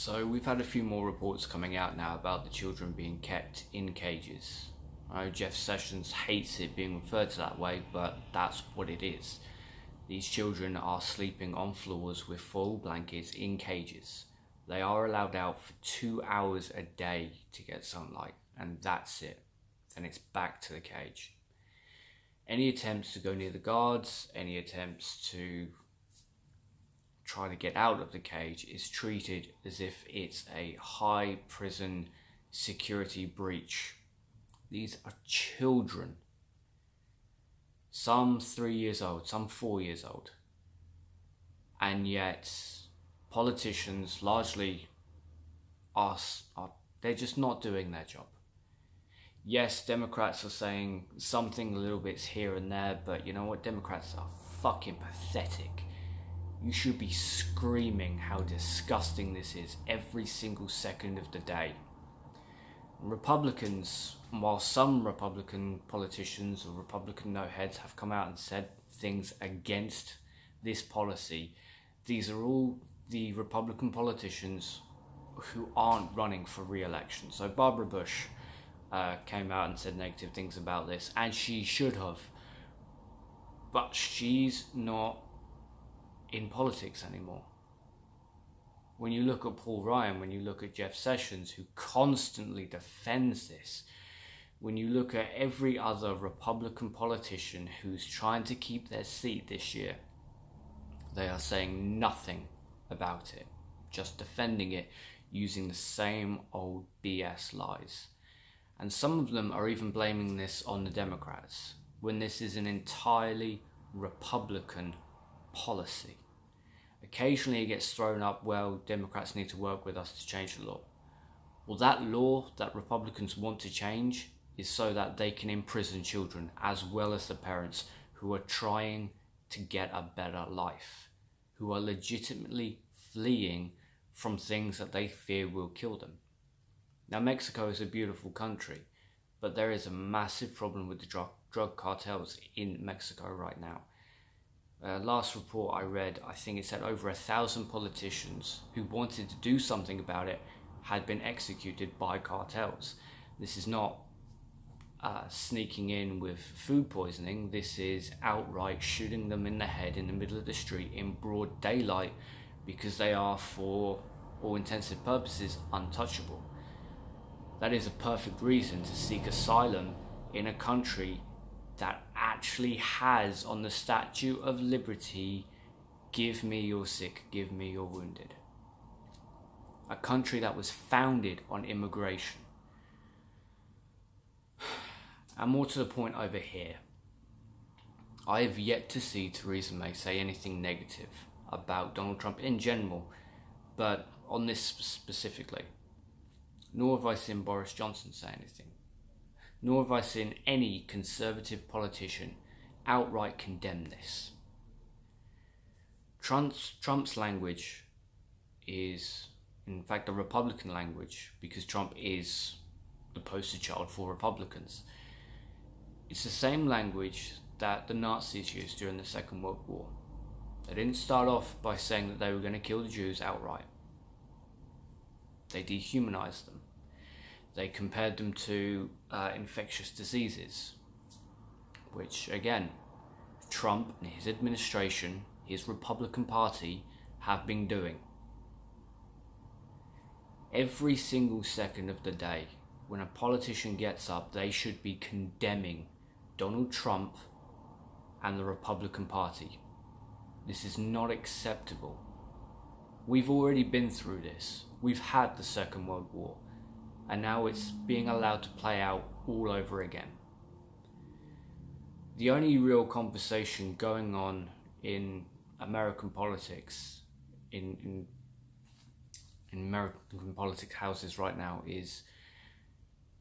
So we've had a few more reports coming out now about the children being kept in cages. I know Jeff Sessions hates it being referred to that way, but that's what it is. These children are sleeping on floors with full blankets in cages. They are allowed out for 2 hours a day to get sunlight, and that's it. Then it's back to the cage. Any attempts to go near the guards, any attempts to try to get out of the cage is treated as if it's a high prison security breach. These are children. Some 3 years old, some 4 years old. And yet politicians largely they're just not doing their job. Yes, Democrats are saying something a little bit here and there, but you know what? Democrats are fucking pathetic. You should be screaming how disgusting this is every single second of the day. Republicans, while some Republican politicians or Republican no-heads have come out and said things against this policy, these are all the Republican politicians who aren't running for re-election. So Barbara Bush came out and said negative things about this, and she should have. But she's not in politics anymore. When you look at Paul Ryan, when you look at Jeff Sessions, who constantly defends this, when you look at every other Republican politician who's trying to keep their seat this year, they are saying nothing about it, just defending it using the same old BS lies. And some of them are even blaming this on the Democrats, when this is an entirely Republican policy. Occasionally it gets thrown up, well, Democrats need to work with us to change the law. Well, that law that Republicans want to change is so that they can imprison children as well as the parents who are trying to get a better life, who are legitimately fleeing from things that they fear will kill them. Now, Mexico is a beautiful country, but there is a massive problem with the drug cartels in Mexico right now. Last report I read, I think it said over 1,000 politicians who wanted to do something about it had been executed by cartels. This is not sneaking in with food poisoning. This is outright shooting them in the head in the middle of the street in broad daylight, because they are, for all intensive purposes, untouchable. That is a perfect reason to seek asylum in a country that actually has on the Statue of Liberty, "Give me your sick, give me your wounded." A country that was founded on immigration. And more to the point over here, I have yet to see Theresa May say anything negative about Donald Trump in general, but on this specifically. Nor have I seen Boris Johnson say anything. Nor have I seen any conservative politician outright condemn this. Trump's language is, in fact, a Republican language, because Trump is the poster child for Republicans. It's the same language that the Nazis used during the Second World War. They didn't start off by saying that they were going to kill the Jews outright. They dehumanized them. They compared them to infectious diseases, which, again, Trump and his administration, his Republican Party, have been doing. Every single second of the day, when a politician gets up, they should be condemning Donald Trump and the Republican Party. This is not acceptable. We've already been through this. We've had the Second World War, and now it's being allowed to play out all over again. The only real conversation going on in American politics, in American politics houses right now, is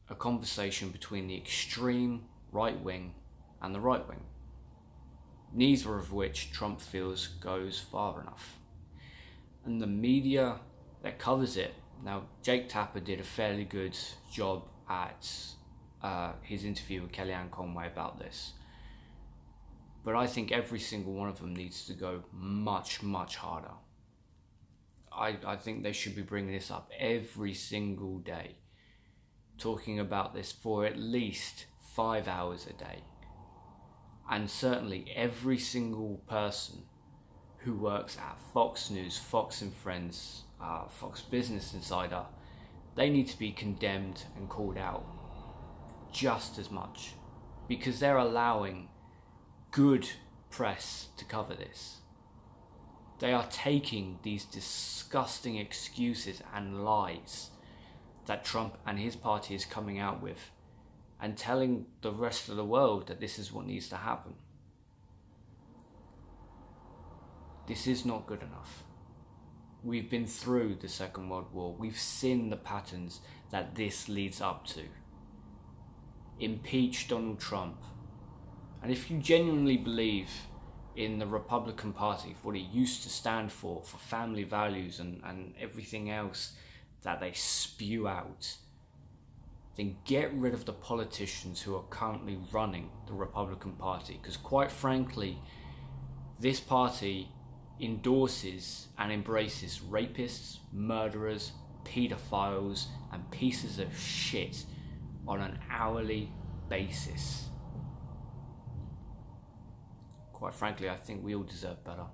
a conversation between the extreme right wing and the right wing, neither of which Trump feels goes far enough. And the media that covers it, now Jake Tapper did a fairly good job at his interview with Kellyanne Conway about this, but I think every single one of them needs to go much, much harder. I think they should be bringing this up every single day, talking about this for at least 5 hours a day. And certainly every single person who works at Fox News, Fox and Friends, Fox Business Insider, they need to be condemned and called out just as much, because they're allowing good press to cover this. They are taking these disgusting excuses and lies that Trump and his party is coming out with and telling the rest of the world that this is what needs to happen. This is not good enough. We've been through the Second World War. We've seen the patterns that this leads up to. Impeach Donald Trump. And if you genuinely believe in the Republican Party, for what it used to stand for family values and everything else that they spew out, then get rid of the politicians who are currently running the Republican Party. Because quite frankly, this party endorses and embraces rapists, murderers, pedophiles, and pieces of shit on an hourly basis. Quite frankly, I think we all deserve better.